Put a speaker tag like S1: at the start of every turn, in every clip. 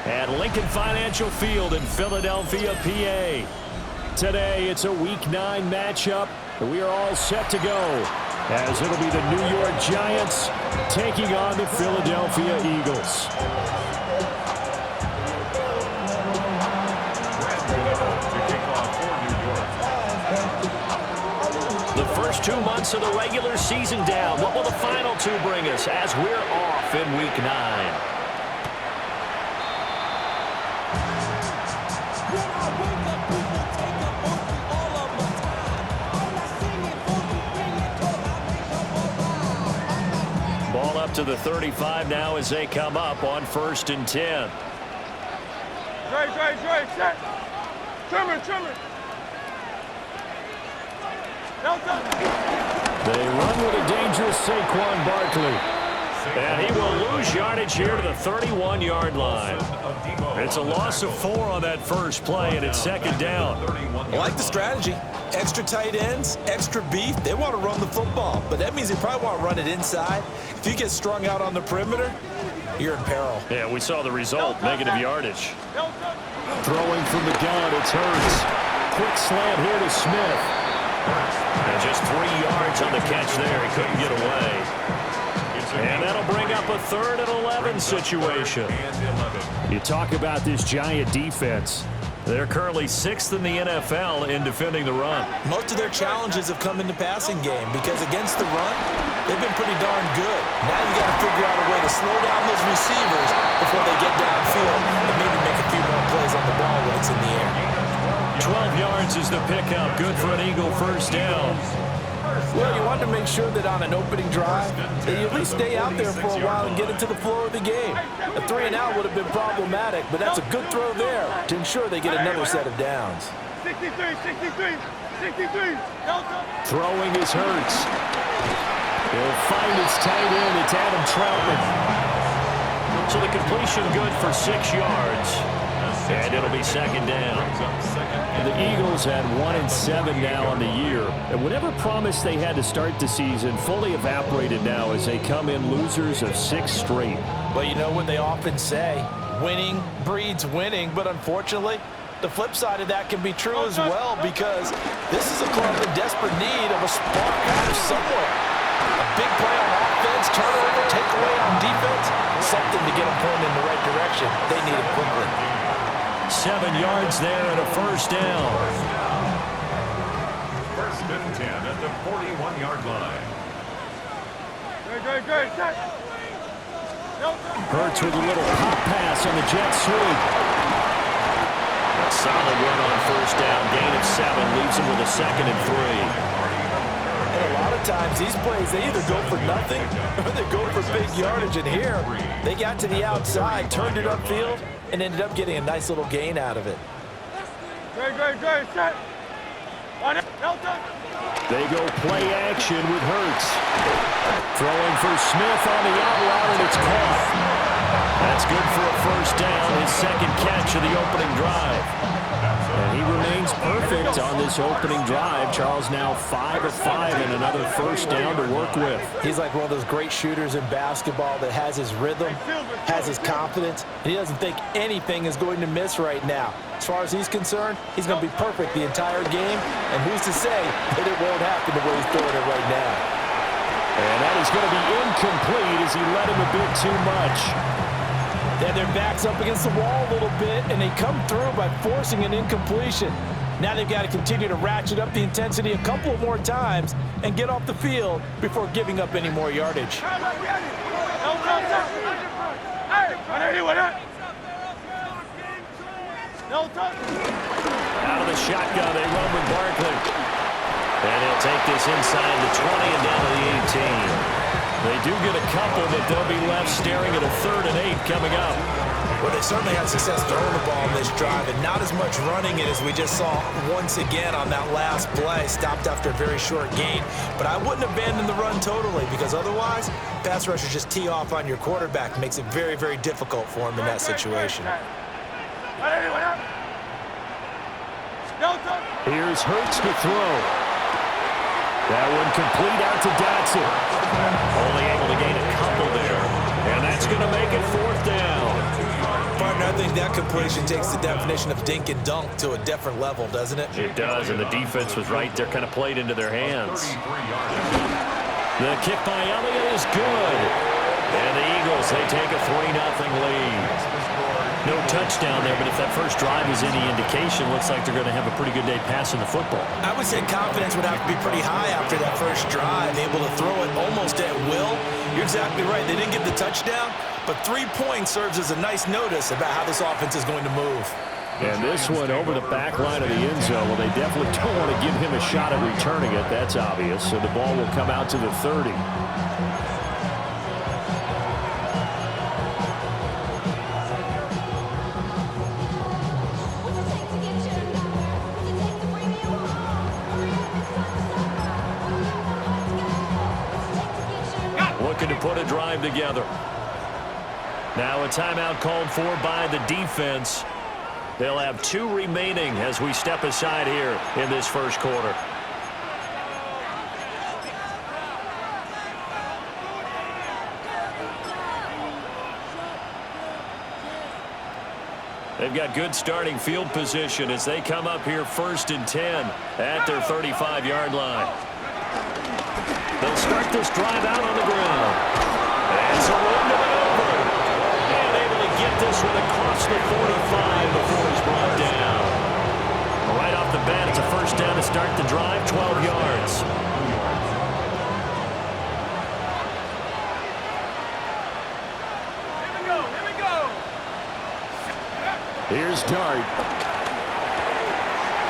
S1: at Lincoln Financial Field in Philadelphia, PA. Today, it's a Week 9 matchup, and we are all set to go, as it'll be the New York Giants taking on the Philadelphia Eagles. The first 2 months of the regular season down. What will the final 2 bring us as we're off in Week 9? Ball up to the 35 now as they come up on 1st and 10.
S2: Dre, set. Trimmer.
S1: They run with a dangerous Saquon Barkley. And he will lose yardage here to the 31-yard line. It's a loss of 4 on that first play, and it's 2nd down.
S3: I like the strategy. Extra tight ends, extra beef. They want to run the football, but that means they probably want to run it inside. If you get strung out on the perimeter, you're in peril.
S1: Yeah, we saw the result, negative yardage. Throwing from the gun, it's Hurts. Quick slant here to Smith. And just 3 yards on the catch there. He couldn't get away. And that'll bring up a 3rd and 11 situation. You talk about this Giant defense. They're currently 6th in the NFL in defending the run.
S3: Most of their challenges have come in the passing game because against the run, they've been pretty darn good. Now you got to figure out a way to slow down those receivers before they get downfield and maybe make a few more plays on the ball when it's in the air.
S1: 12 yards is the pickup. Good for an Eagle first down.
S3: Well, you want to make sure that on an opening drive, that you at least stay out there for a while and get into the flow of the game. A 3-and-out would have been problematic, but that's a good throw there to ensure they get another set of downs.
S2: 63.
S1: Throwing is Hurts. He'll find his tight end. It's Adam Troutman. So the completion good for 6 yards. And it'll be 2nd down. The Eagles had 1-7 now on the year. And whatever promise they had to start the season fully evaporated now as they come in losers of 6 straight.
S3: Well, you know what they often say, winning breeds winning. But unfortunately, the flip side of that can be true as well, because this is a club in desperate need of a spark out of somewhere. A big play on offense, turnover, takeaway on defense, something to get them pointed in the right direction. They need it quickly.
S1: 7 yards there and a first down.
S4: 1st and 10 at the 41-yard line.
S2: Great, set.
S1: Hurts with a little pop pass on the jet sweep. A solid run on first down. Gain of 7 leaves him with a 2nd and 3.
S3: And a lot of times these plays, they either go for nothing or they go for big yardage. And here, they got to the outside, turned it upfield, and ended up getting a nice little gain out of it.
S2: Great, set.
S1: They go play action with Hurts. Throwing for Smith on the out route, and it's caught. That's good for a first down, his 2nd catch of the opening drive. And he remains perfect on this opening drive. Charles now 5 of 5 and another first down to work with.
S3: He's like one of those great shooters in basketball that has his rhythm, has his confidence, and he doesn't think anything is going to miss right now. As far as he's concerned, he's going to be perfect the entire game, and who's to say that it won't happen the way he's throwing it right now.
S1: And that is going to be incomplete as he led him a bit too much.
S3: Then their backs up against the wall a little bit, and they come through by forcing an incompletion. Now they've got to continue to ratchet up the intensity a couple of more times and get off the field before giving up any more yardage.
S1: Out of the shotgun, they run with Barkley. And he'll take this inside the 20 and down to the 18. They do get a couple, but they'll be left staring at a 3rd and 8 coming up.
S3: Well, they certainly had success throwing the ball in this drive, and not as much running it as we just saw once again on that last play. Stopped after a very short gain. But I wouldn't abandon the run totally, because otherwise, pass rushers just tee off on your quarterback. Makes it very, very difficult for him in that situation.
S1: Here's Hurts to throw. That one complete out to Dotson. Only able to gain a couple there. And that's going to make it 4th down.
S3: Partner, I think that completion takes the definition of dink and dunk to a different level, doesn't it?
S1: It does, and the defense was right there, kind of played into their hands. The kick by Elliott is good. And the Eagles, they take a 3-0 lead. No touchdown there, but if that first drive is any indication, looks like they're going to have a pretty good day passing the football.
S3: I would say confidence would have to be pretty high after that first drive, able to throw it almost at will. You're exactly right. They didn't get the touchdown, but 3 points serves as a nice notice about how this offense is going to move.
S1: And this one over the back line of the end zone. Well, they definitely don't want to give him a shot at returning it. That's obvious. So the ball will come out to the 30. Looking to put a drive together. Now a timeout called for by the defense. They'll have 2 remaining as we step aside here in this first quarter. They've got good starting field position as they come up here 1st and 10 at their 35-yard line. They'll start this drive out on the ground. And so into maneuver. And able to get this one across the 45 before he's brought down. Right off the bat, it's a first down to start the drive, 12 yards.
S2: Here we go, here we go.
S1: Here's Dart.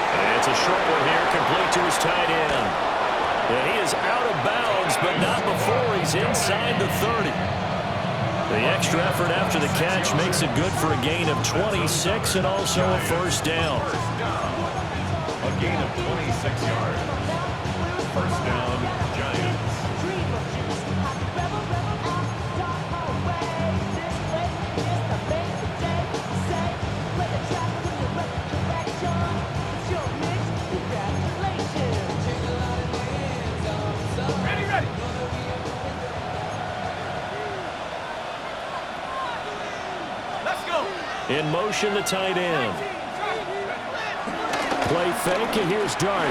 S1: And it's a short one here, complete to his tight end. And he is out of bounds, but not before he's inside the 30. The extra effort after the catch makes it good for a gain of 26 and also a first down.
S4: A gain of 26 yards. First down, Giants.
S2: Ready, ready. Let's go.
S1: In motion, the tight end. Play fake, and here's Dart.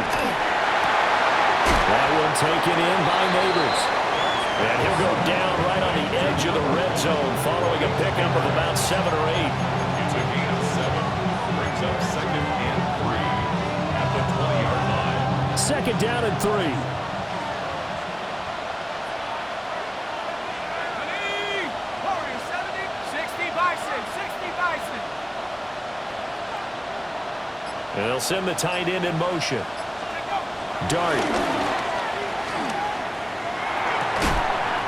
S1: That one taken in by Neighbors. And he'll go down right on the edge of the red zone following a pickup of about 7 or 8.
S4: It's a gain of 7. Brings up 2nd and 3 at the 20-yard line.
S1: 2nd down and 3. And they'll send the tight end in motion. Dart.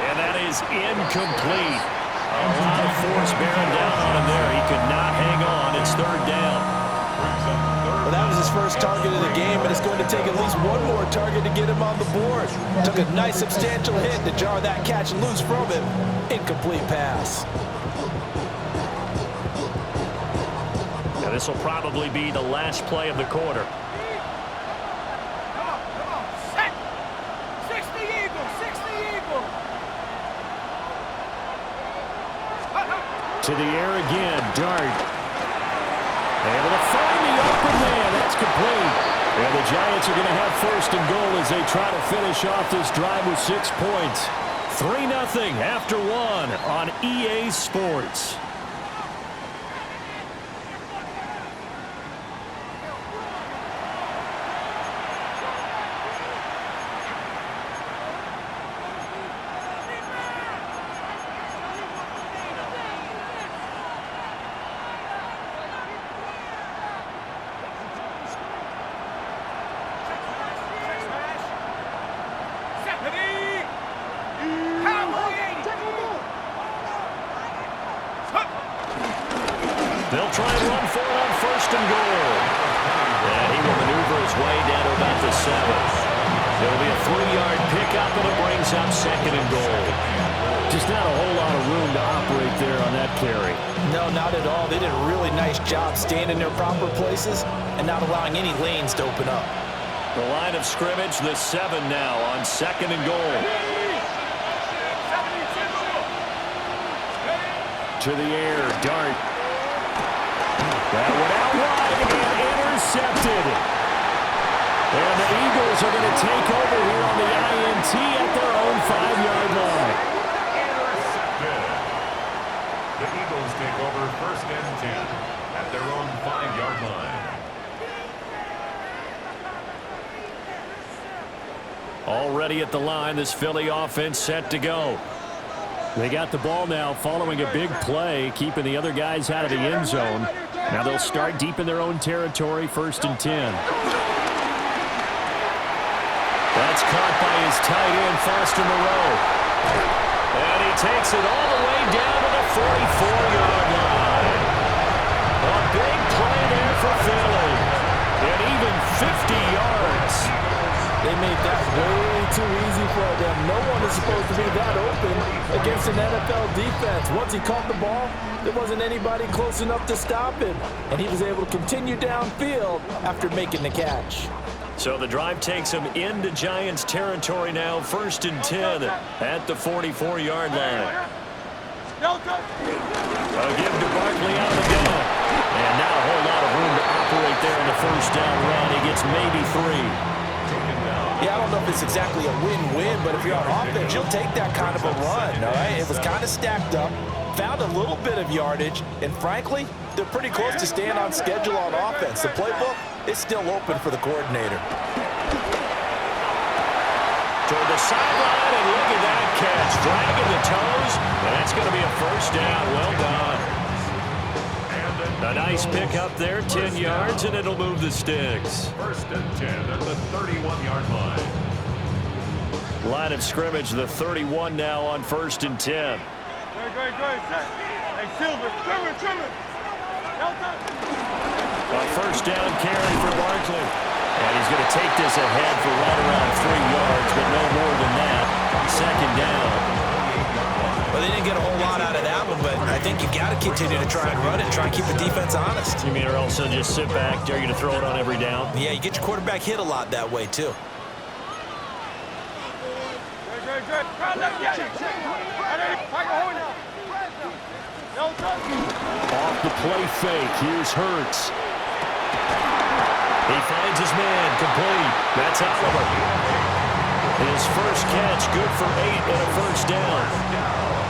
S1: And that is incomplete. A lot of force bearing down on him there. He could not hang on. It's 3rd down.
S3: Well, that was his first target of the game, and it's going to take at least one more target to get him on the board. Took a nice substantial hit to jar that catch loose from him. Incomplete pass.
S1: Now this will probably be the last play of the quarter.
S2: Come on, set. 60 Eagles, 60 Eagles.
S1: To the air again, Dart. Able to find the open man. That's complete. And the Giants are going to have 1st and goal as they try to finish off this drive with 6 points. 3-0 after 1 on EA Sports. They'll try and run for it on 1st and goal. And he will maneuver his way down to about the 7. There'll be a 3-yard pickup, and it brings up 2nd and goal. Just not a whole lot of room to operate there on that carry.
S3: No, not at all. They did a really nice job staying in their proper places and not allowing any lanes to open up.
S1: The line of scrimmage, the 7 now on 2nd and goal. To the air, Dart. That went out wide and intercepted. And the Eagles are going to take over here on the INT at their own 5-yard line.
S4: Intercepted. The Eagles take over 1st and 10 at their own 5-yard line.
S1: Already at the line, this Philly offense set to go. They got the ball now following a big play, keeping the other guys out of the end zone. Now they'll start deep in their own territory, 1st and 10. That's caught by his tight end, Foster Moreau. And he takes it all the way down to the 44-yard line. A big play there for Philly. And even 50 yards.
S3: They made that way too easy for them. No one is supposed to be that open against an NFL defense. Once he caught the ball, there wasn't anybody close enough to stop him. And he was able to continue downfield after making the catch.
S1: So the drive takes him into Giants territory now, 1st and 10 at the 44-yard line. A give to Barkley out of the gun. And not a whole lot of room to operate there in the 1st down run. He gets maybe 3.
S3: Yeah, I don't know if it's exactly a win-win, but if you're on offense, you'll take that kind of a run, all right? It was kind of stacked up, found a little bit of yardage, and frankly, they're pretty close to staying on schedule on offense. The playbook is still open for the coordinator.
S1: Toward the sideline, and look at that catch. Dragging the toes, and that's going to be a 1st down. Well done. A nice pick up there, 10 yards, and it'll move the sticks.
S4: 1st and 10 at the 31-yard line.
S1: Line of scrimmage, the 31 now on 1st and 10.
S2: Hey, Silver, Silver.
S1: A 1st down carry for Barkley. And he's going to take this ahead for right around 3 yards, but no more than that. 2nd down.
S3: Well, they didn't get a whole lot out of that one, but I think you got to continue to try and run it, try and keep the defense honest.
S1: You mean or else they'll just sit back, dare you to throw it on every down?
S3: Yeah, you get your quarterback hit a lot that way, too.
S1: Off the play fake, here's Hurts. He finds his man, complete. That's Oliver. His 1st catch, good for 8 and a 1st down.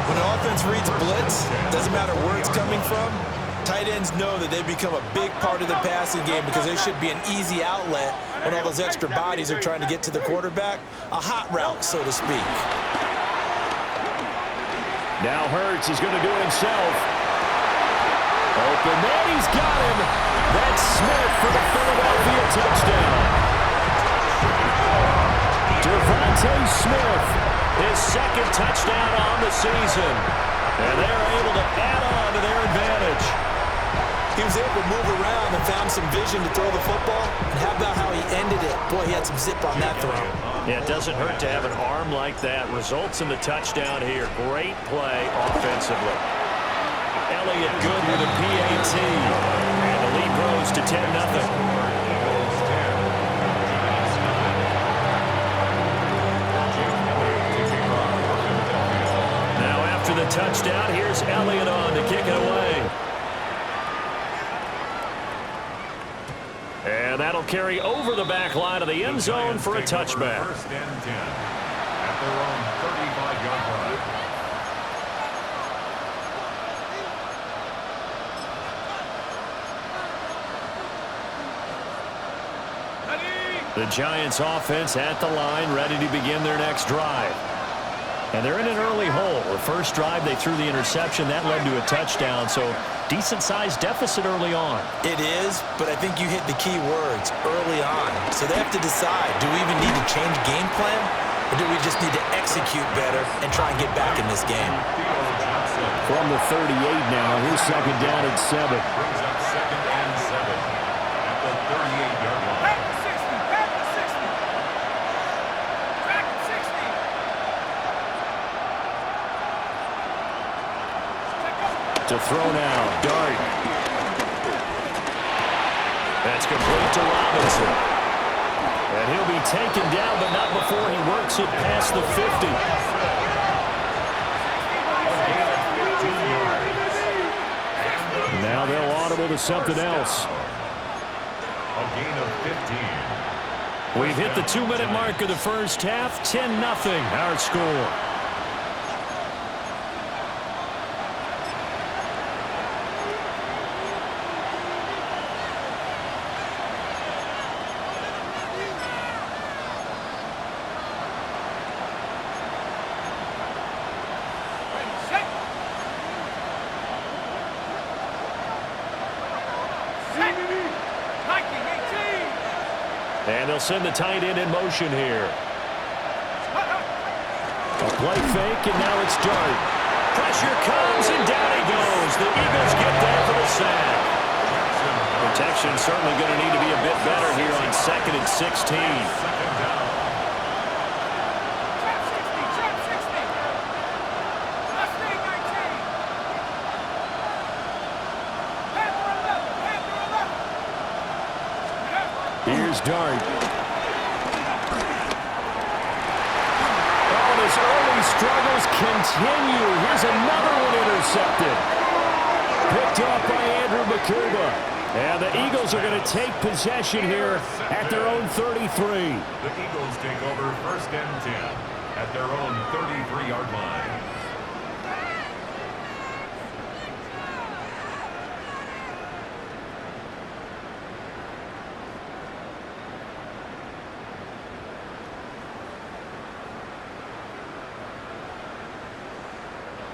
S3: When an offense reads blitz, doesn't matter where it's coming from, tight ends know that they become a big part of the passing game because they should be an easy outlet when all those extra bodies are trying to get to the quarterback. A hot route, so to speak.
S1: Now Hurts is going to do it himself. Open man, he's got him. That's Smith for the Philadelphia touchdown. Devontae Smith, his 2nd touchdown on the season. And they're able to add on to their advantage.
S3: He was able to move around and found some vision to throw the football. And how about how he ended it? Boy, he had some zip on that throw.
S1: Yeah, it doesn't hurt to have an arm like that. Results in the touchdown here. Great play offensively. Elliott good with a PAT. And the lead grows to 10-0. The touchdown. Here's Elliott on to kick it away. And that'll carry over the back line of the end zone for a touchback.
S4: 1st and 10 at their own 35-yard line.
S1: The Giants offense at the line, ready to begin their next drive. And they're in an early hole. The first drive, they threw the interception. That led to a touchdown, so decent-sized deficit early on.
S3: It is, but I think you hit the key words, early on. So they have to decide, do we even need to change game plan, or do we just need to execute better and try and get back in this game?
S1: From the 38 now, here's 2nd down and 7.
S4: Brings up 2nd and 7 at the 38-yard line.
S2: Back to 60, back to 60. Back to 60.
S1: To throw now, Dart. That's complete to Robinson. And he'll be taken down, but not before he works it past the 50. Now they'll auto convertible to something else.
S4: A gain of 15.
S1: We've hit the 2-minute mark of the first half. 10-0 our score. And they'll send the tight end in motion here. A play fake, and now it's Dart. Pressure comes, and down he goes. The Eagles get there for the sack. Protection certainly going to need to be a bit better here on 2nd and 16. Here's Dart. Oh, his early struggles continue. Here's another one intercepted. Picked up by Andrew McCuba. And the Eagles are going to take possession here at their own 33.
S4: The Eagles take over 1st and 10 at their own 33-yard line.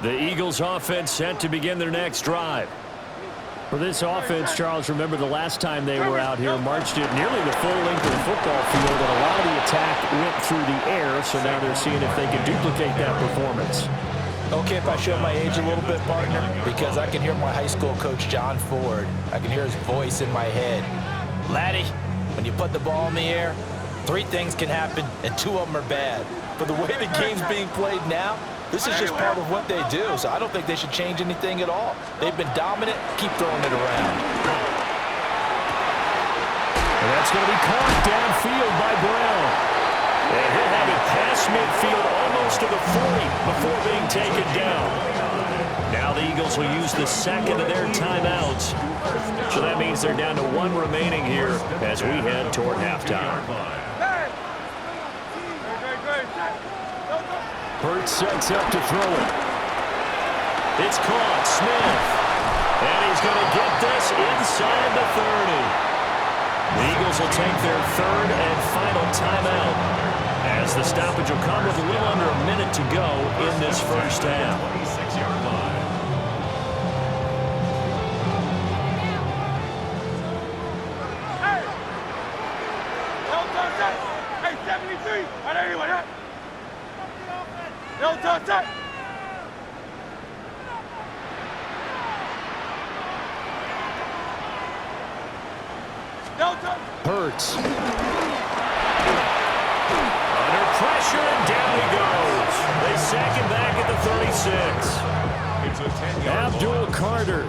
S1: The Eagles offense set to begin their next drive. For this offense, Charles, remember the last time they were out here, marched it nearly the full length of the football field, and a lot of the attack went through the air, so now they're seeing if they can duplicate that performance.
S3: Okay, if I show my age a little bit, partner, because I can hear my high school coach, John Ford. I can hear his voice in my head. Laddie, when you put the ball in the air, 3 things can happen, and 2 of them are bad. But the way the game's being played now, this is just part of what they do, so I don't think they should change anything at all. They've been dominant. Keep throwing it around.
S1: And that's going to be caught downfield by Brown. And he'll have it past midfield almost to the 40 before being taken down. Now the Eagles will use the second of their timeouts. So that means they're down to 1 remaining here as we head toward halftime. Hurts sets up to throw it. It's caught. Smith. And he's going to get this inside the 30. The Eagles will take their 3rd and final timeout as the stoppage will come with a little under a minute to go in this first half.
S4: 26-yard line.
S2: Hey, 73. I know you want that. No, touch it! No, touch!
S1: Hurts. Under pressure, and down he goes. They sack him back at the 36.
S4: It's a 10-yard
S1: Abdul Carter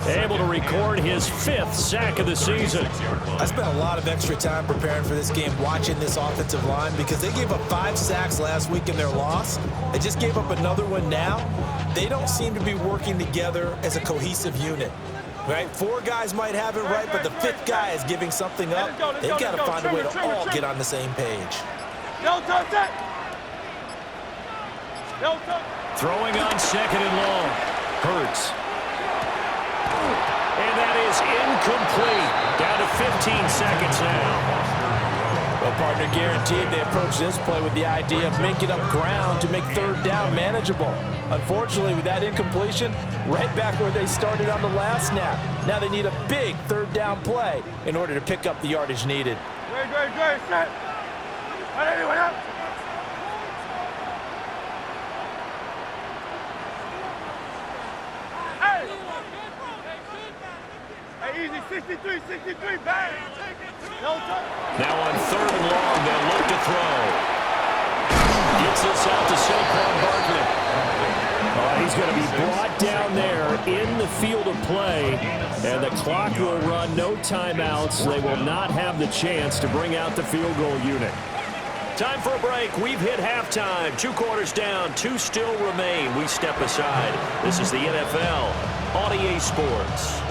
S1: able to record his 5th sack of the season.
S3: I spent a lot of extra time preparing for this game, watching this offensive line, because they gave up 5 sacks last week in their loss. They just gave up another one now. They don't seem to be working together as a cohesive unit. Right? 4 guys might have it right, but the 5th guy is giving something up. They've got to find a way to all get on the same page.
S2: No, touch it! No, touch!
S1: Throwing on 2nd and long. Hurts. And that is incomplete. Down to 15 seconds now.
S3: Well, partner, guaranteed they approach this play with the idea of making up ground to make 3rd down manageable. Unfortunately, with that incompletion, right back where they started on the last snap. Now they need a big 3rd down play in order to pick up the yardage needed.
S2: Great, set! I know you want that. Hey, easy, 63, bang! No touch.
S1: Now on 3rd and long, they'll look to throw. Gets this out to Saquon Barkley. He's going to be brought down there in the field of play, and the clock will run. No timeouts. They will not have the chance to bring out the field goal unit. Time for a break. We've hit halftime. 2 quarters down, 2 still remain. We step aside. This is the NFL on EA Sports.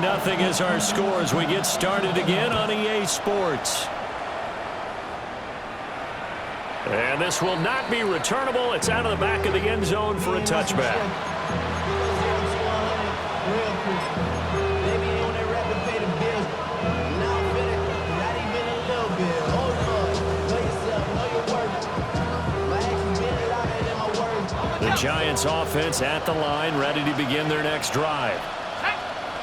S1: 1-0 is our score as we get started again on EA Sports. And this will not be returnable. It's out of the back of the end zone for a touchback. The Giants offense at the line, ready to begin their next drive.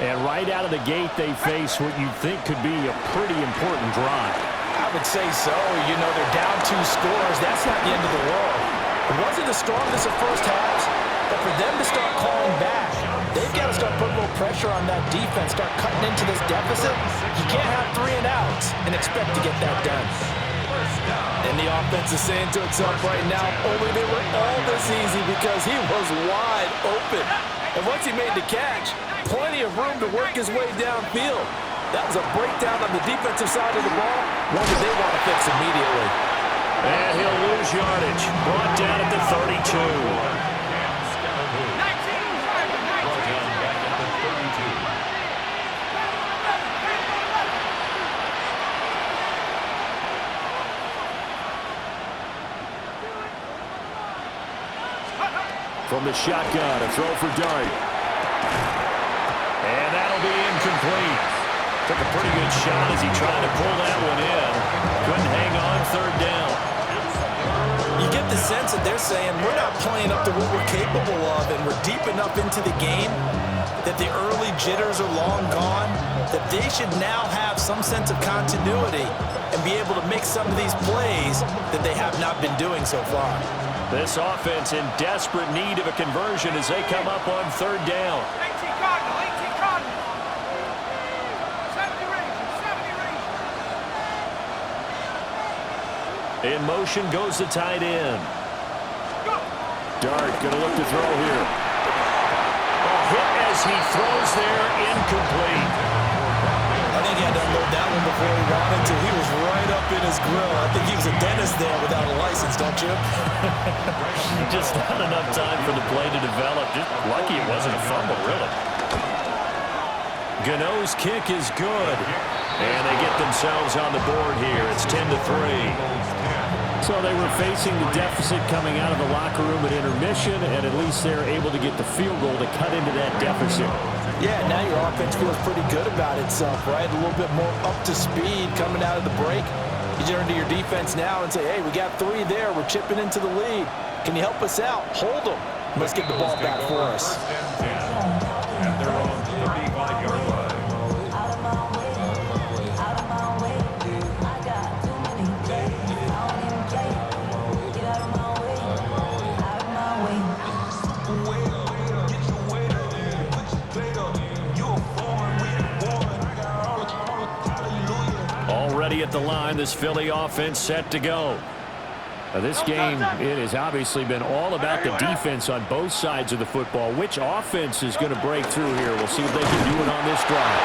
S1: And right out of the gate, they face what you think could be a pretty important drive.
S3: I would say so. You know, they're down 2 scores. That's not the end of the world. It wasn't the strongest of first halves, but for them to start calling back, they've got to start putting a little pressure on that defense, start cutting into this deficit. You can't have 3 and outs and expect to get that done. And the offense is saying to itself right now, only they were all this easy because he was wide open. And once he made the catch, plenty of room to work his way downfield. That was a breakdown on the defensive side of the ball, one that they want to fix immediately.
S1: And he'll lose yardage. Brought down at the 32. From the shotgun, a throw for Dart. And that'll be incomplete. Took a pretty good shot as he tried to pull that one in. Couldn't hang on 3rd down.
S3: You get the sense that they're saying we're not playing up to what we're capable of, and we're deep enough into the game that the early jitters are long gone, that they should now have some sense of continuity and be able to make some of these plays that they have not been doing so far.
S1: This offense in desperate need of a conversion as they come up on 3rd down.
S2: 18 Cardinal, 18 Cardinal. 70 range, 70 range.
S1: In motion goes the tight end. Dart going to look to throw here. A hit as he throws there, incomplete.
S3: I think he had to unload that one before he wanted to. He was right up in his grill. I think he was a dentist there without a license, don't you?
S1: Just not enough time for the play to develop. Just lucky it wasn't a fumble, really. Gano's kick is good. And they get themselves on the board here. It's 10-3. So they were facing the deficit coming out of the locker room at intermission, and at least they're able to get the field goal to cut into that deficit.
S3: Yeah, now your offense feels pretty good about itself, right? A little bit more up to speed coming out of the break. You turn to your defense now and say, hey, we got 3 there. We're chipping into the lead. Can you help us out? Hold them. Let's get the ball back for us.
S4: At their own 35-yard line.
S1: Already at the line, this Philly offense set to go. Now this game, it has obviously been all about the defense on both sides of the football. Which offense is going to break through here? We'll see if they can do it on this drive.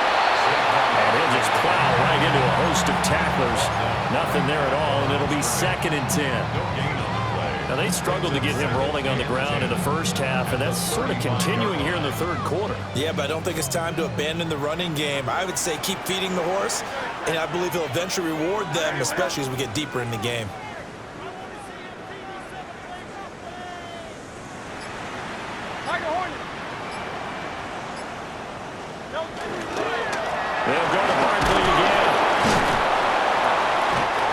S1: And he'll just plow right into a host of tacklers. Nothing there at all, and it'll be 2nd and 10. Now they struggled to get him rolling on the ground in the first half, and that's sort of continuing here in the 3rd quarter.
S3: Yeah, but I don't think it's time to abandon the running game. I would say keep feeding the horse, and I believe he'll eventually reward them, especially as we get deeper in the game.
S1: They'll go to Barkley again.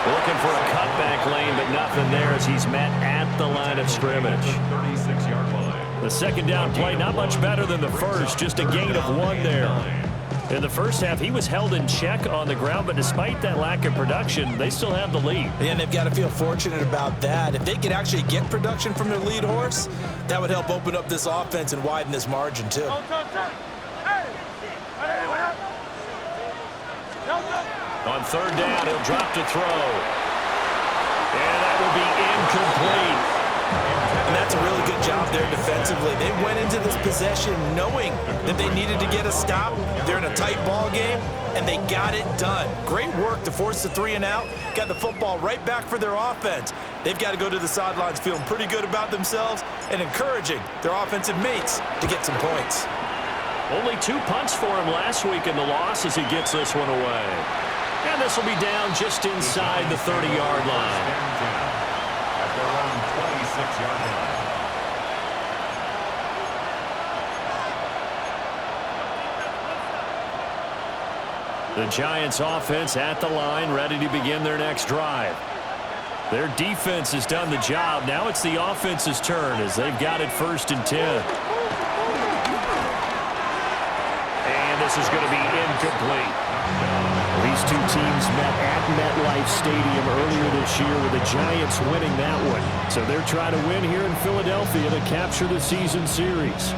S1: Looking for a cutback lane, but nothing there as he's met at the line of scrimmage.
S4: 36-yard line.
S1: The 2nd down play, not much better than the first, just a gain of 1 there. In the first half, he was held in check on the ground, but despite that lack of production, they still have the lead.
S3: And they've got to feel fortunate about that. If they could actually get production from their lead horse, that would help open up this offense and widen this margin, too.
S1: On 3rd down, he'll drop to throw. And that will be incomplete.
S3: And that's a really good job there defensively. They went into this possession knowing that they needed to get a stop. They're in a tight ball game, and they got it done. Great work to force the 3 and out. Got the football right back for their offense. They've got to go to the sidelines feeling pretty good about themselves and encouraging their offensive mates to get some points.
S1: Only 2 punts for him last week in the loss as he gets this one away. And this will be down just inside the 30-yard line.
S4: At their own 26-yard line.
S1: The Giants offense at the line, ready to begin their next drive. Their defense has done the job. Now it's the offense's turn as they've got it 1st and 10. And this is going to be incomplete. These two teams met at MetLife Stadium earlier this year with the Giants winning that one. So they're trying to win here in Philadelphia to capture the season series.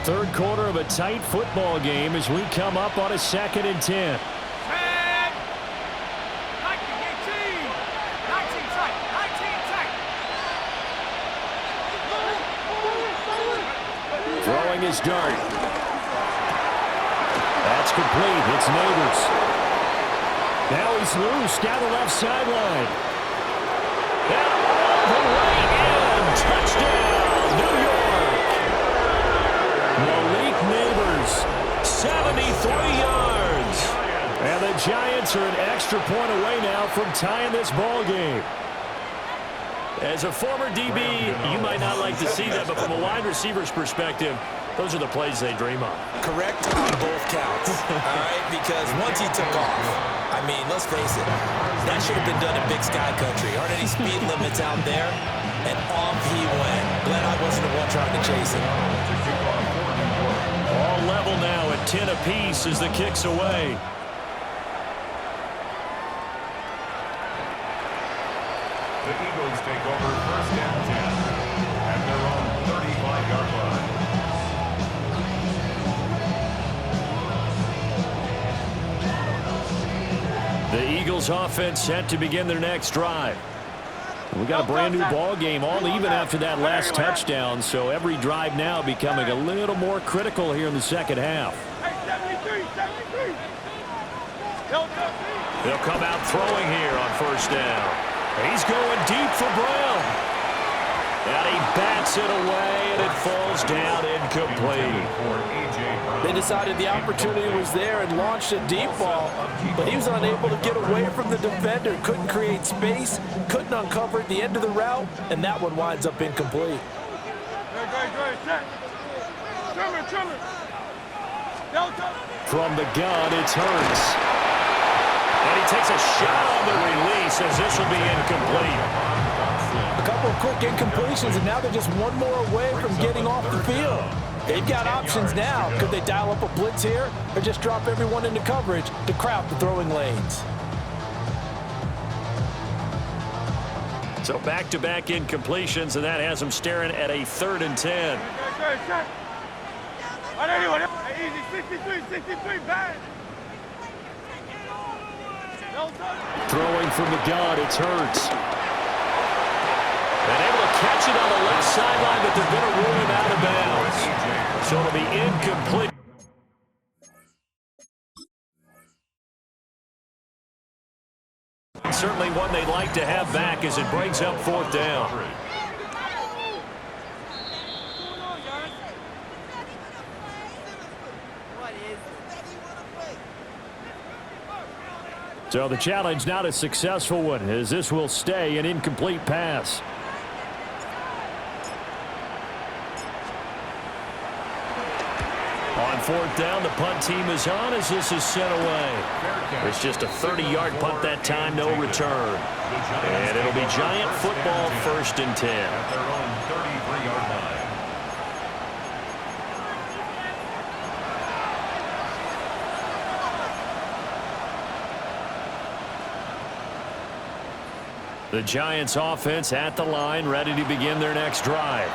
S1: Third quarter of a tight football game as we come up on a 2nd and 10. Throwing his dart. That's complete. It's Neighbors. Now he's loose down the left sideline. And all the way in. Touchdown, New York. Malik Neighbors, 73 yards. And the Giants are an extra point away now from tying this ball game. As a former DB, you might not like to see that, but from a wide receiver's perspective, those are the plays they dream of.
S3: Correct on both counts, all right? Because once he took off, I mean, let's face it, that should have been done in Big Sky Country. Aren't any speed limits out there? And off he went. Glad I wasn't the one trying to chase him.
S1: All level now at 10 apiece as the kick's away.
S4: The Eagles take over 1st and 10 at their own 35-yard line.
S1: The Eagles offense set to begin their next drive. We got a brand new ball game, all even after that last touchdown, so every drive now becoming a little more critical here in the second half. They'll come out throwing here on 1st down. He's going deep for Brown. And he bats it away, and it falls down incomplete.
S3: They decided the opportunity was there and launched a deep ball, but he was unable to get away from the defender, couldn't create space, couldn't uncover at the end of the route, and that one winds up incomplete.
S1: From the gun, it's Hurts. And he takes a shot on the release as this will be incomplete.
S3: A couple of quick incompletions, and now they're just one more away from getting off the field. They've got options now. Could they dial up a blitz here or just drop everyone into coverage to crowd the throwing lanes?
S1: So back-to-back incompletions, and that has them staring at a 3rd and 10. Throwing from the gun, it's Hurts. And able to catch it on the left sideline, but they're going to rule him out of bounds. So it'll be incomplete. Certainly one they'd like to have back as it brings up 4th down. So the challenge not a successful one, as this will stay an incomplete pass. On 4th down, the punt team is on as this is sent away. It's just a 30-yard punt that time, no return. And it'll be Giant football 1st and 10.
S4: At their own 33-yard line.
S1: The Giants offense at the line, ready to begin their next drive.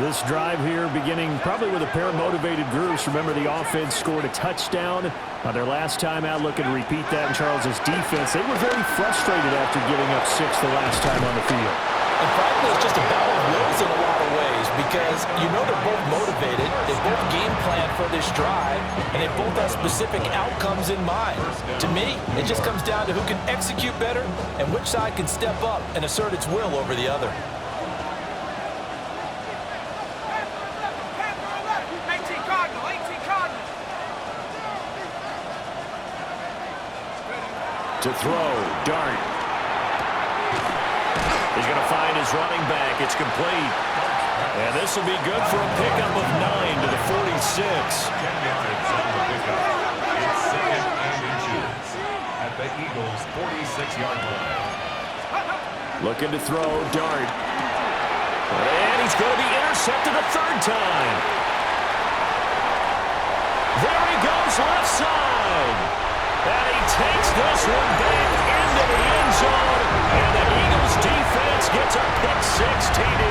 S1: This drive here beginning probably with a pair of motivated groups. Remember, the offense scored a touchdown on their last time out, looking to repeat that in Charles's defense. They were very frustrated after giving up 6 the last time on the field.
S3: And frankly, it's just a battle of wills in a lot of ways because you know they're both motivated, they both game plan for this drive, and they both have specific outcomes in mind. To me, it just comes down to who can execute better and which side can step up and assert its will over the other.
S2: 18 Cardinal, 18 Cardinal.
S1: To throw, Dart. He's going to find his running back. It's complete. And this will be good for a pickup of 9 to the 46.
S4: 10 yards on the pickup. It's second and inches at the Eagles' 46-yard line.
S1: Looking to throw, Dart. And he's going to be intercepted a third time. There he goes, left side. And he takes this one back into the end zone. And the Eagles defense gets a pick-6 TD.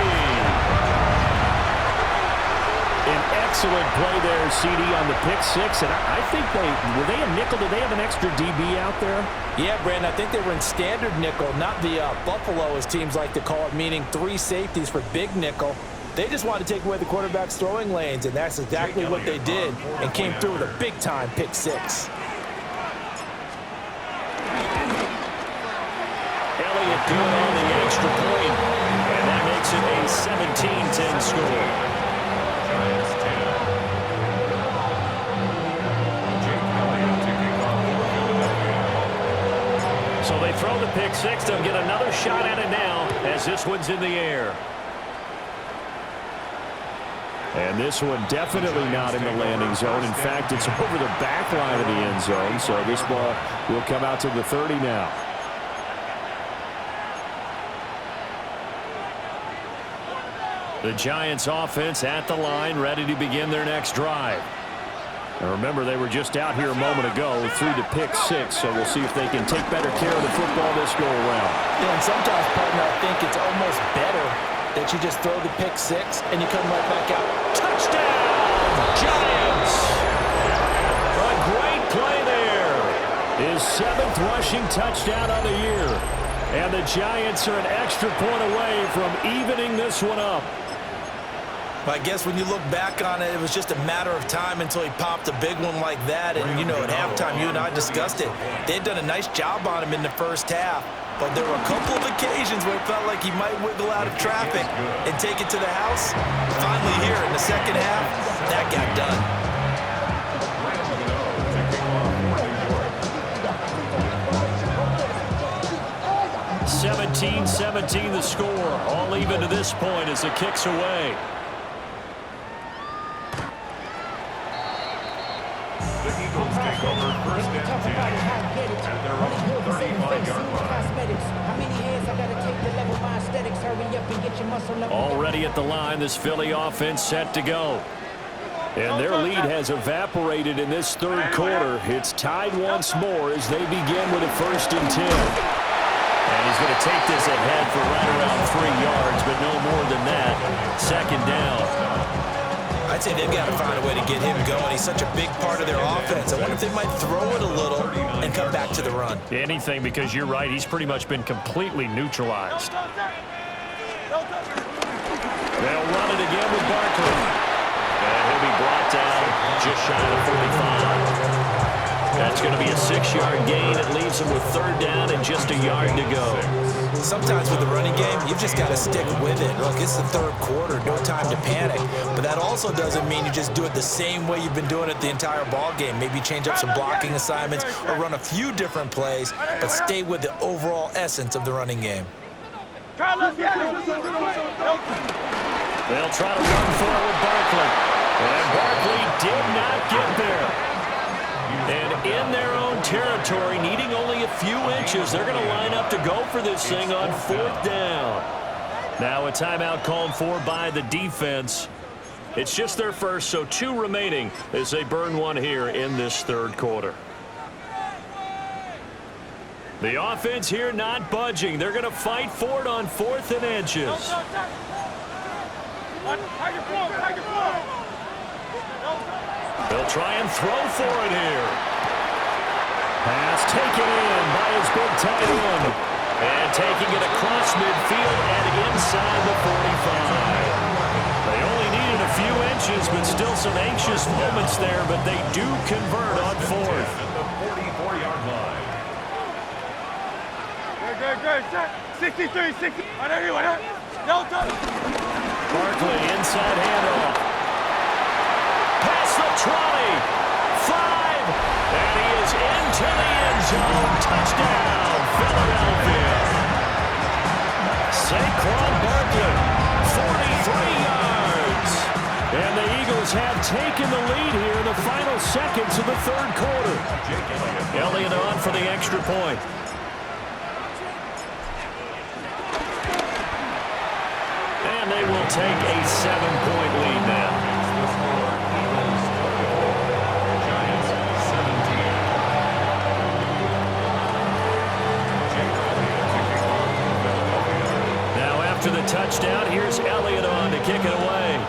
S1: An excellent play there, CD, on the pick-6. And I think were they a nickel? Did they have an extra DB out there?
S3: Yeah, Brandon, I think they were in standard nickel, not the Buffalo, as teams like to call it, meaning 3 safeties for big nickel. They just wanted to take away the quarterback's throwing lanes, and that's exactly what they did and came through with a big-time pick-6.
S1: Elliott good on the extra point, and that makes it a 17-10 score.
S4: Giants 10. Jake Elliott to kick off for Philadelphia.
S1: So they throw the pick-6. They'll get another shot at it now as this one's in the air. And this one definitely not in the landing zone. In fact, it's over the back line of the end zone. So this ball will come out to the 30 now. The Giants offense at the line, ready to begin their next drive. And remember, they were just out here a moment ago through the pick-6, so we'll see if they can take better care of the football this go-around.
S3: Yeah, and sometimes, partner, I think it's almost better that you just throw the pick-6 and you come right back out.
S1: Touchdown, Giants! A great play there. His 7th rushing touchdown of the year. And the Giants are an extra point away from evening this one up.
S3: I guess when you look back on it, it was just a matter of time until he popped a big one like that. And, you know, at halftime, you and I discussed it. They'd done a nice job on him in the first half. But there were a couple of occasions where it felt like he might wiggle out of traffic and take it to the house. Finally here in the second half, that got done.
S1: 17-17 the score. All even to this point as the kick's away.
S4: The Eagles take over first and 10 at their own 35-yard line.
S1: Already at the line, this Philly offense set to go. And their lead has evaporated in this third quarter. It's tied once more as they begin with a 1st and 10. And he's going to take this ahead for right around 3 yards, but no more than that. 2nd down.
S3: I'd say they've got to find a way to get him going. He's such a big part of their offense. I wonder if they might throw it a little and come back to the run.
S1: Anything, because you're right. He's pretty much been completely neutralized. They'll run it again with Barkley. And he'll be brought down just shy of 45. That's going to be a 6-yard gain. It leaves them with 3rd down and just a yard to go.
S3: Sometimes with the running game, you've just got to stick with it. Look, it's the 3rd quarter, no time to panic. But that also doesn't mean you just do it the same way you've been doing it the entire ball game. Maybe change up some blocking assignments or run a few different plays, but stay with the overall essence of the running game.
S1: They'll try to run for it with Barkley. And Barkley did not get there. And in their own territory, needing only a few inches, they're going to line up to go for this thing on 4th down. Now a timeout called for by the defense. It's just their first, so 2 remaining as they burn one here in this 3rd quarter. The offense here not budging. They're going to fight for it on 4th and inches. They'll try and throw for it here. Pass taken in by his big tight end. And taking it across midfield and some anxious moments there, but they do convert on fourth.
S4: At the 44-yard line.
S2: Good. 63, 60. On everyone. Delta.
S1: Barkley, inside handoff. Past the 20. 5. And he is into the end zone. Touchdown, Philadelphia. Saquon Barkley, 43 yards. And the Eagles have taken the lead here in the final seconds of the third quarter. Elliott on for the extra point. And they will take a 7-point lead now.
S4: Giants 17.
S1: Now after the touchdown, here's Elliott on to kick it away.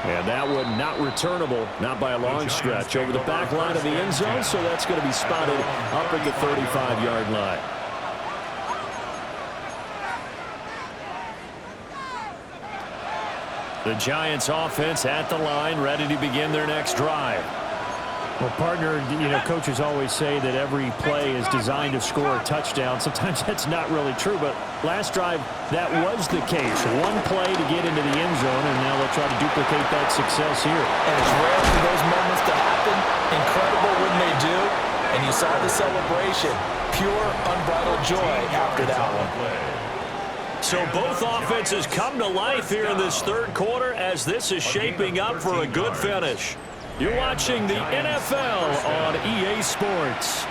S1: And that one not returnable, not by a long stretch, over the back line of the end zone, so that's going to be spotted up at the 35-yard line. The Giants offense at the line, ready to begin their next drive.
S5: Well, partner, coaches always say that every play is designed to score a touchdown. Sometimes that's not really true, but last drive, that was the case. One play to get into the end zone, and now they'll try to duplicate that success here.
S3: And it's rare for those moments to happen. Incredible when they do. And you saw the celebration. Pure, unbridled joy after that one.
S1: So both offenses come to life here in this third quarter as this is shaping up for a good finish. You're watching the NFL on EA Sports.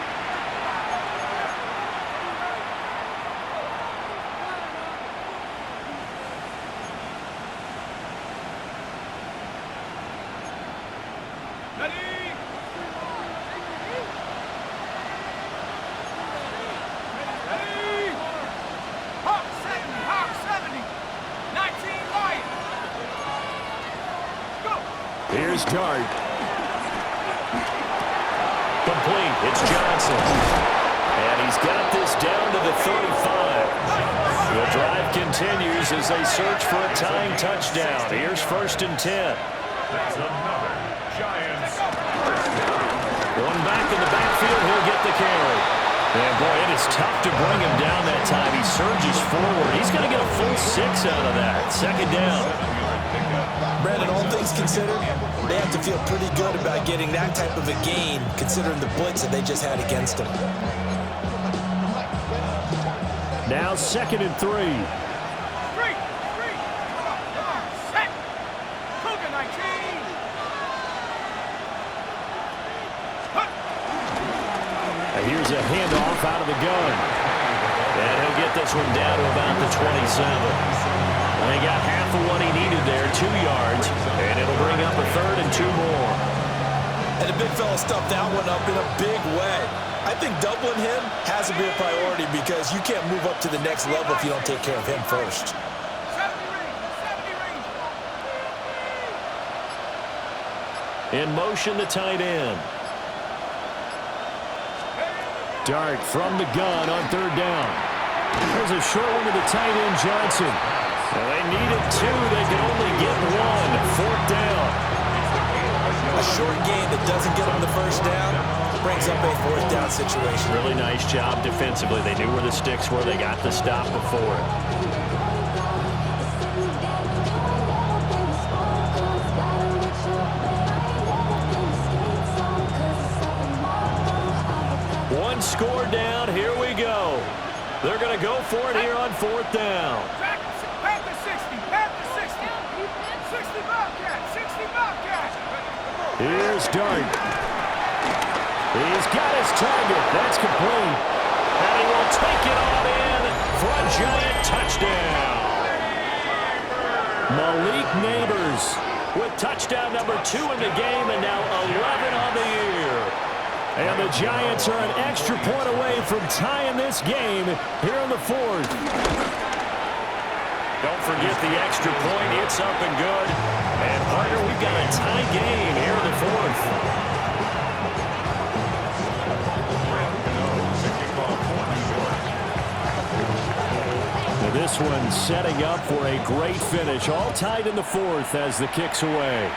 S1: Here's Dart. Complete. It's Johnson. And he's got this down to the 35. The drive continues as they search for a tying touchdown. Here's 1st and 10.
S4: That's another Giants.
S1: One back in the backfield. He'll get the carry. And, boy, it is tough to bring him down that time. He surges forward. He's going to get a full 6 out of that. 2nd down.
S3: Brandon, all things considered, they have to feel pretty good about getting that type of a gain, considering the blitz that they just had against them.
S5: Now 2nd and 3.
S2: Set. Cougar 19.
S1: Here's a handoff out of the gun. And he'll get this one down to about the 27. And he got half of what he needed there, 2 yards. And it'll bring up a 3rd and 2 more.
S3: And the big fella stuffed that one up in a big way. I think doubling him has to be a priority because you can't move up to the next level if you don't take care of him first.
S2: 70 range.
S1: In motion, the tight end.
S5: Dart from the gun on 3rd down. There's a short one to the tight end, Johnson.
S1: Well, they needed 2. They could only get 1. 4th down.
S3: A short gain that doesn't get them the 1st down brings up a 4th down situation.
S1: Really nice job defensively. They knew where the sticks were. They got the stop before it. One score down. Here we go. They're going to go for it here on 4th down.
S2: Panther 60. Panther 60. 60 Bobcat. 60 Bobcat.
S5: Here's Dart. He's got his target. That's complete.
S1: And he will take it on in for a Giant touchdown.
S5: Malik Neighbors
S1: With touchdown number 2 in the game and now 11 on the year.
S5: And the Giants are an extra point away from tying this game here in the 4th.
S1: Don't forget the extra point. It's up and good. And, partner, we've got a tie game here in the 4th.
S5: This this one setting up for a great finish. All tied in the fourth as the kick's away.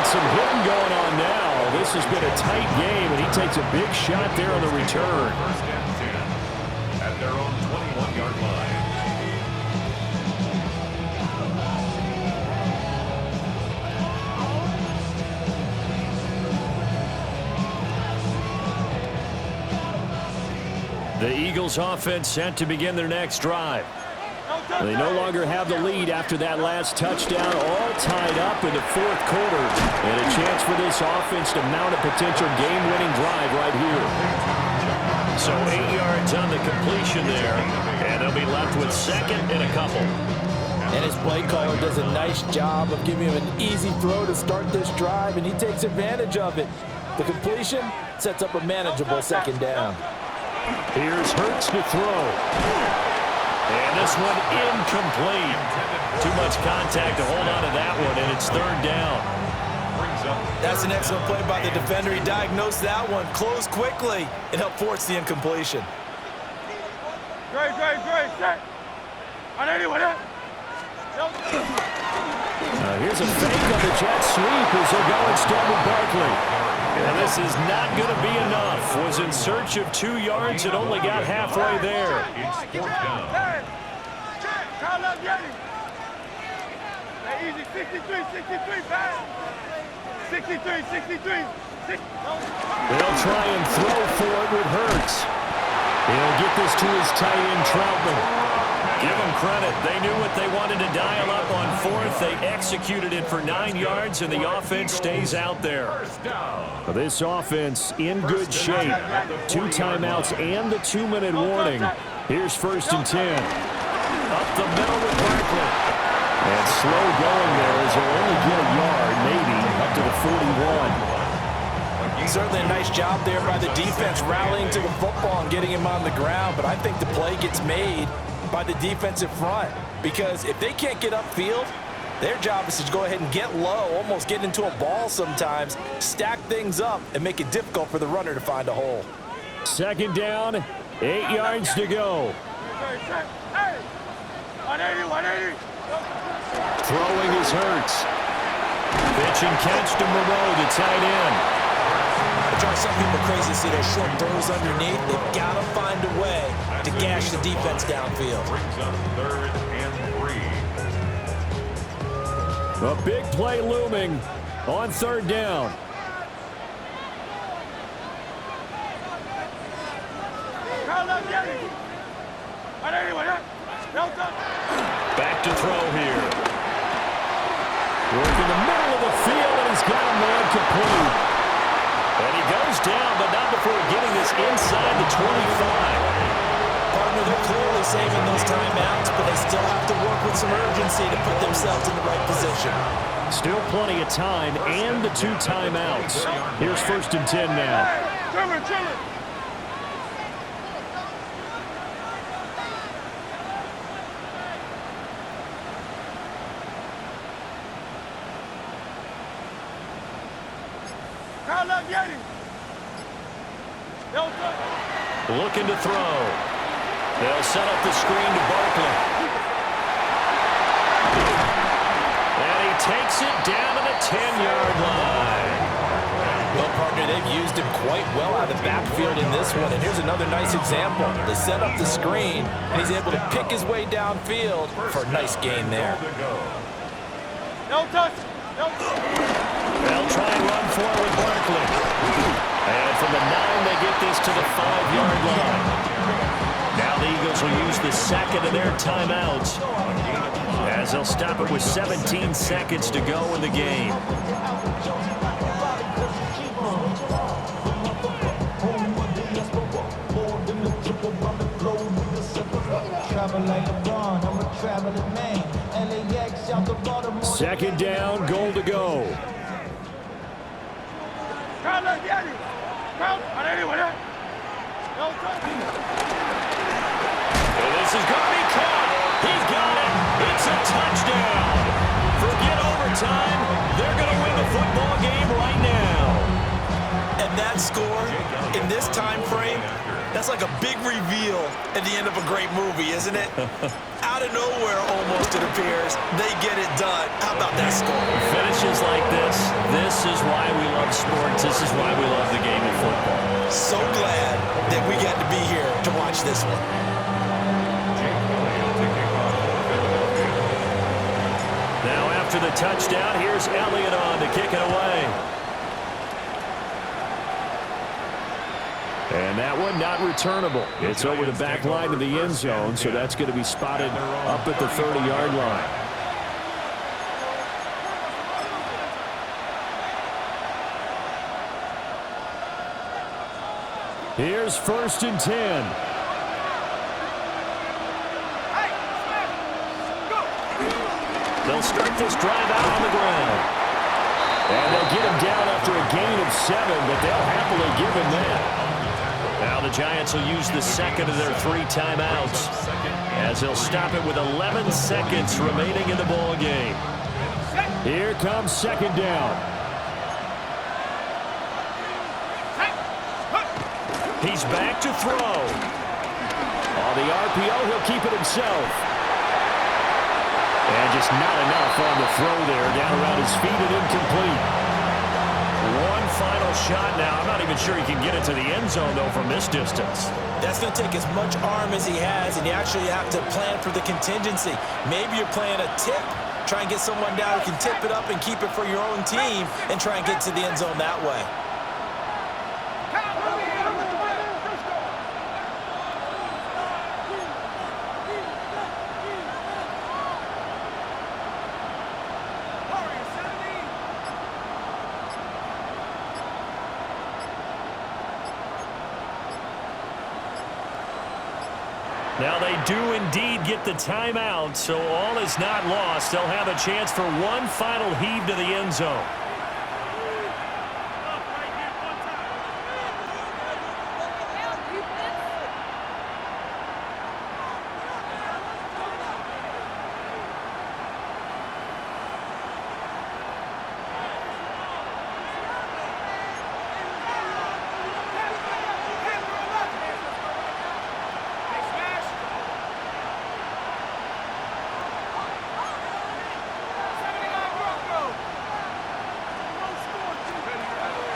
S5: Some hitting going on now. This has been a tight game, and he takes a big shot there on the return.
S4: First and 10 at their own 21-yard line.
S5: The Eagles offense set to begin their next drive. They no longer have the lead after that last touchdown, all tied up in the fourth quarter. And a chance for this offense to mount a potential game-winning drive right here.
S1: So 8 yards on the completion there, and they'll be left with second and a couple.
S3: And his play caller does a nice job of giving him an easy throw to start this drive, and he takes advantage of it. The completion sets up a manageable second down.
S5: Here's Hurts to throw.
S1: And this one incomplete. Too much contact to hold on to that one, and it's third down.
S3: That's an excellent play by the defender. He diagnosed that one, closed quickly, and helped force the incompletion.
S2: Great, set. On anyone,
S5: Here's a fake on the jet sweep as they'll go instead with Barkley.
S1: And this is not going to be enough. Was in search of 2 yards and only got halfway there.
S4: It's fourth down.
S2: Easy, 63, pass. 63.
S5: They'll try and throw for it with Hurts. He'll get this to his tight end, Troutman.
S1: Give them credit. They knew what they wanted to dial up on fourth. They executed it for 9 yards, and the offense stays out there.
S5: This offense in good shape. 2 timeouts and the 2-minute warning. Here's first and 10.
S1: Up the middle with Barkley.
S5: And slow going there as they'll only get a yard, maybe, up to the 41.
S3: Certainly a nice job there by the defense rallying to the football and getting him on the ground, but I think the play gets made by the defensive front, because if they can't get upfield, their job is to go ahead and get low, almost get into a ball sometimes, stack things up, and make it difficult for the runner to find a hole.
S5: Second down, 8 yards to go.
S2: Hey, 180.
S5: Throwing is Hurts.
S1: Pitch and catch to Moreau, the tight end.
S3: It drives some people crazy to see those short throws underneath. They've got to find a way to gash the defense downfield.
S4: Brings up third and 3.
S5: A big play looming on third down.
S1: Back to throw here.
S5: Working the middle of the field, and he's got a man complete.
S1: And he goes down, but not before getting this inside the 25.
S3: Partner, they're clearly saving those timeouts, but they still have to work with some urgency to put themselves in the right position.
S5: Still plenty of time and the 2 timeouts. Here's first and 10 now.
S2: Chillin'.
S1: Looking to throw. They'll set up the screen to Barkley. And he takes it down to the 10-yard line.
S3: Well, partner, they've used him quite well out of the backfield in this one. And here's another nice example. They set up the screen, and he's able to pick his way downfield for a nice gain there.
S2: No touch.
S1: They'll try and run forward with Barkley. And from the 9, they get this to the 5-yard line. Now the Eagles will use the second of their timeouts, as they'll stop it with 17 seconds to go in the game.
S5: Second down, goal to go.
S1: And this is going to be caught. He's got it. It's a touchdown. Forget overtime. They're going to win the football game right now.
S3: And that score in this time frame, that's like a big reveal at the end of a great movie, isn't it? Out of nowhere, almost, it appears, they get it done. How about that score?
S1: Finishes like this is why we love sports. This is why we love the game of football.
S3: So glad that we got to be here to watch this one.
S1: Now after the touchdown, here's Elliott on to kick it away.
S5: And that one not returnable. It's over the back line of the end zone, so that's going to be spotted up at the 30-yard line. Here's 1st and 10.
S1: They'll start this drive out on the ground.
S5: And they'll get him down after a gain of 7, but they'll happily give him that.
S1: Now the Giants will use the second of their 3 timeouts as they'll stop it with 11 seconds remaining in the ball game.
S5: Here comes 2nd down.
S1: He's back to throw.
S5: On the RPO, he'll keep it himself. And just not enough on the throw there. Down around his feet and incomplete.
S1: One final shot now. I'm not even sure he can get it to the end zone, though, from this distance.
S3: That's going to take as much arm as he has, and you actually have to plan for the contingency. Maybe you're playing a tip. Try and get someone down who can tip it up and keep it for your own team and try and get to the end zone that way.
S1: Now they do indeed get the timeout, so all is not lost. They'll have a chance for one final heave to the end zone.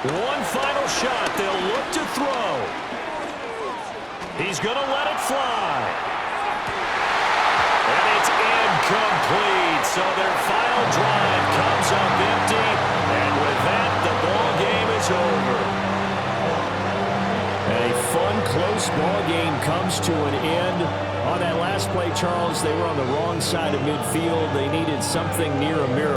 S1: One final shot. They'll look to throw. He's going to let it fly. And it's incomplete. So their final drive comes up empty. And with that, the ball game is over.
S5: A fun, close ball game comes to an end. On that last play, Charles, they were on the wrong side of midfield. They needed something near a miracle.